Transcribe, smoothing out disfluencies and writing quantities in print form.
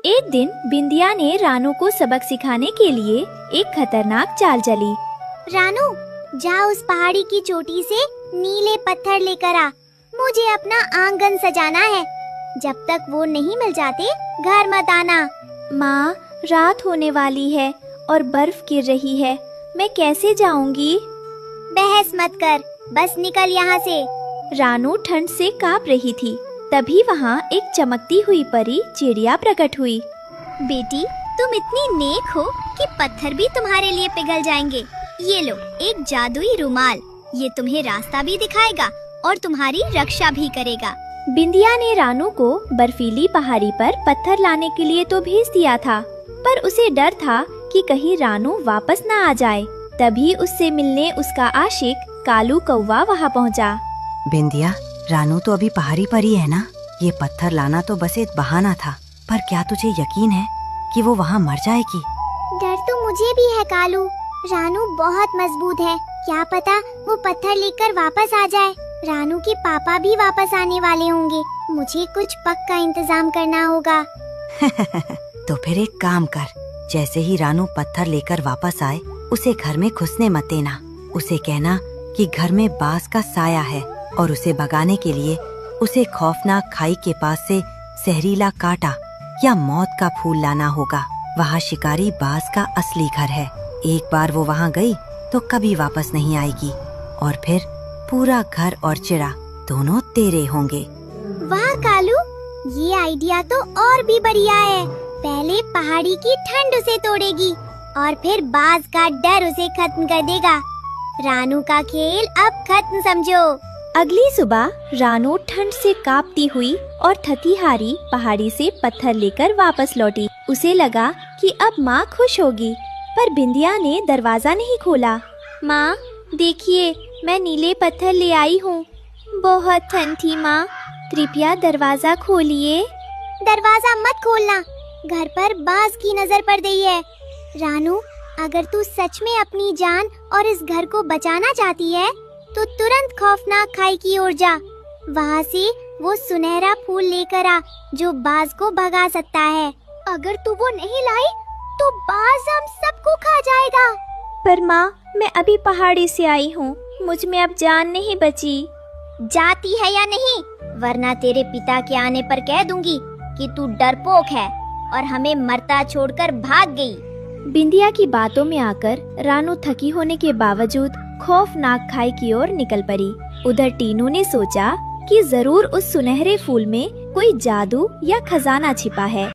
एक दिन बिंदिया ने रानू को सबक सिखाने के लिए एक खतरनाक चाल चली। रानू, जा उस पहाड़ी की चोटी से नीले पत्थर लेकर आ। मुझे अपना आंगन सजाना है। जब तक वो नहीं मिल जाते घर मत आना। माँ, रात होने वाली है और बर्फ गिर रही है, मैं कैसे जाऊंगी? बहस मत कर, बस निकल यहाँ से। रानू ठंड से कांप रही थी। तभी वहाँ एक चमकती हुई परी चिड़िया प्रकट हुई। बेटी, तुम इतनी नेक हो कि पत्थर भी तुम्हारे लिए पिघल जाएंगे। ये लो एक जादुई रुमाल, ये तुम्हें रास्ता भी दिखाएगा और तुम्हारी रक्षा भी करेगा। बिंदिया ने रानू को बर्फीली पहाड़ी पर पत्थर लाने के लिए तो भेज दिया था, पर उसे डर था कि कहीं रानू वापस न आ जाए। तभी उससे मिलने उसका आशिक कालू कौवा वहाँ पहुँचा। बिंदिया, रानू तो अभी पहाड़ी पर ही है ना? ये पत्थर लाना तो बस एक बहाना था, पर क्या तुझे यकीन है कि वो वहाँ मर जाएगी? डर तो मुझे भी है कालू। रानू बहुत मजबूत है, क्या पता वो पत्थर लेकर वापस आ जाए। रानू के पापा भी वापस आने वाले होंगे, मुझे कुछ पक्का इंतजाम करना होगा। तो फिर एक काम कर, जैसे ही रानू पत्थर लेकर वापस आए, उसे घर में घुसने मत देना। उसे कहना कि घर में बांस का साया है और उसे भगाने के लिए उसे खौफनाक खाई के पास से जहरीला कांटा या मौत का फूल लाना होगा। वहाँ शिकारी बाज का असली घर है। एक बार वो वहाँ गई तो कभी वापस नहीं आएगी और फिर पूरा घर और चिड़ा दोनों तेरे होंगे। वाह कालू, ये आइडिया तो और भी बढ़िया है। पहले पहाड़ी की ठंड उसे तोड़ेगी और फिर बाज का डर उसे खत्म कर देगा। रानू का खेल अब खत्म समझो। अगली सुबह रानू ठंड से कांपती हुई और थकी हारी पहाड़ी से पत्थर लेकर वापस लौटी। उसे लगा कि अब माँ खुश होगी, पर बिंदिया ने दरवाजा नहीं खोला। माँ देखिए, मैं नीले पत्थर ले आई हूँ। बहुत ठंड थी माँ, कृपया दरवाजा खोलिए। दरवाजा मत खोलना, घर पर बाज की नजर पड़ गई है। रानू, अगर तू सच में अपनी जान और इस घर को बचाना चाहती है तो तुरंत खौफनाक खाई की ओर जा। वहाँ से वो सुनहरा फूल लेकर आ जो बाज को भगा सकता है। अगर तू वो नहीं लाई तो बाज हम सबको खा जाएगा। पर माँ, मैं अभी पहाड़ी से आई हूँ, मुझ में अब जान नहीं बची। जाती है या नहीं, वरना तेरे पिता के आने पर कह दूंगी कि तू डरपोक है और हमें मरता छोड़कर भाग गई। बिंदिया की बातों में आकर रानू थकी होने के बावजूद खौफनाक खाई की ओर निकल पड़ी। उधर टीनू ने सोचा कि जरूर उस सुनहरे फूल में कोई जादू या खजाना छिपा है।